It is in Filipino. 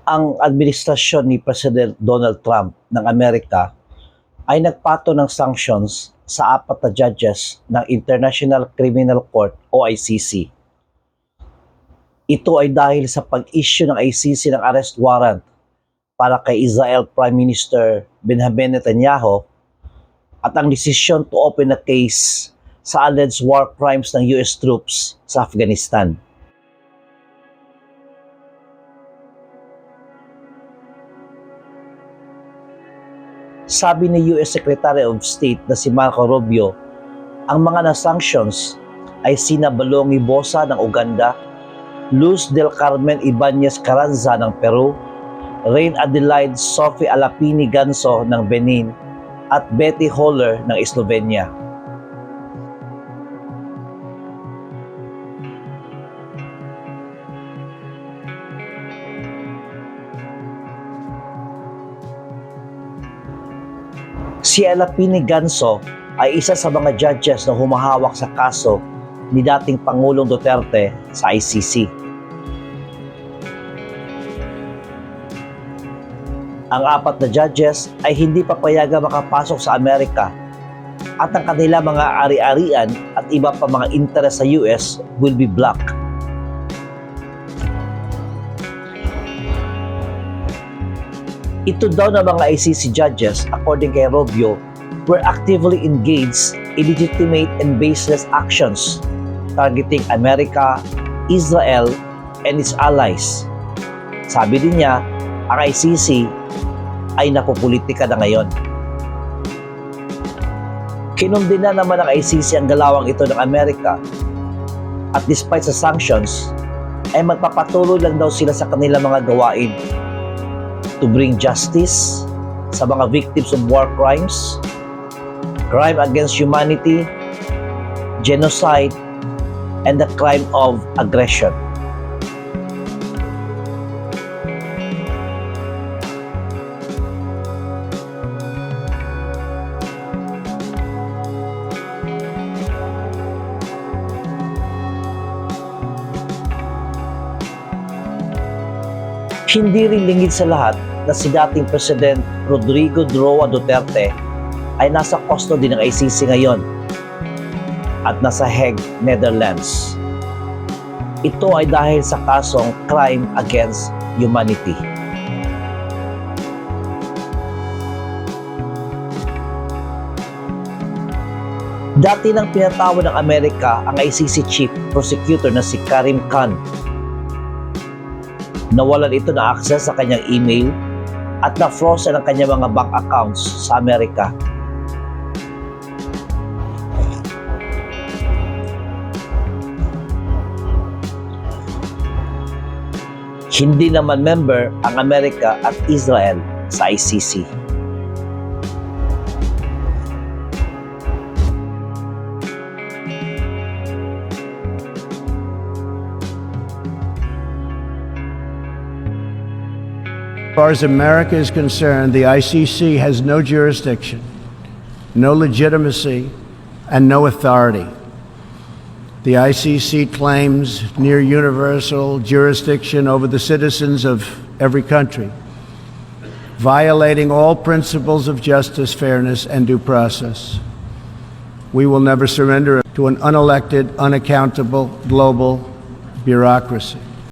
Ang administrasyon ni President Donald Trump ng Amerika ay nagpato ng sanctions sa 4 na judges ng International Criminal Court o ICC. Ito ay dahil sa pag-issue ng ICC ng arrest warrant para kay Israel Prime Minister Benjamin Netanyahu at ang desisyon to open a case sa alleged war crimes ng US troops sa Afghanistan. Sabi ni US Secretary of State na si Marco Rubio, ang mga na-sanctions ay sina Balongi Bosa ng Uganda, Luz del Carmen Ibanez Carranza ng Peru, Reine Adelaide Sophie Alapini Ganso ng Benin, at Betty Holler ng Slovenia. Si Alapini Ganso ay isa sa mga judges na humahawak sa kaso ni dating Pangulong Duterte sa ICC. Ang 4 na judges ay hindi papayagan makapasok sa Amerika at ang kanila mga ari-arian at iba pa mga interes sa US will be blocked. Ito daw na mga ICC judges, according kay Rubio, were actively engaged in legitimate and baseless actions targeting America, Israel, and its allies. Sabi din niya, ang ICC ay napopolitika na ngayon. Kinundina naman ng ICC ang galawang ito ng Amerika at despite sa sanctions, ay magpapatuloy lang daw sila sa kanilang mga gawain to bring justice sa mga victims of war crimes, crime against humanity, genocide, and the crime of aggression. Hindi rin lingid sa lahat na si dating President Rodrigo Roa Duterte ay nasa custody ng ICC ngayon at nasa Hague, Netherlands. Ito ay dahil sa kasong crime against humanity. Dati nang pinatawag ng Amerika ang ICC Chief Prosecutor na si Karim Khan. Nawalan ito na access sa kanyang email at na-frozen ang kanyang mga bank accounts sa Amerika. Hindi naman member ang Amerika at Israel sa ICC. As far as America is concerned, the ICC has no jurisdiction, no legitimacy, and no authority. The ICC claims near universal jurisdiction over the citizens of every country, violating all principles of justice, fairness, and due process. We will never surrender to an unelected, unaccountable global bureaucracy.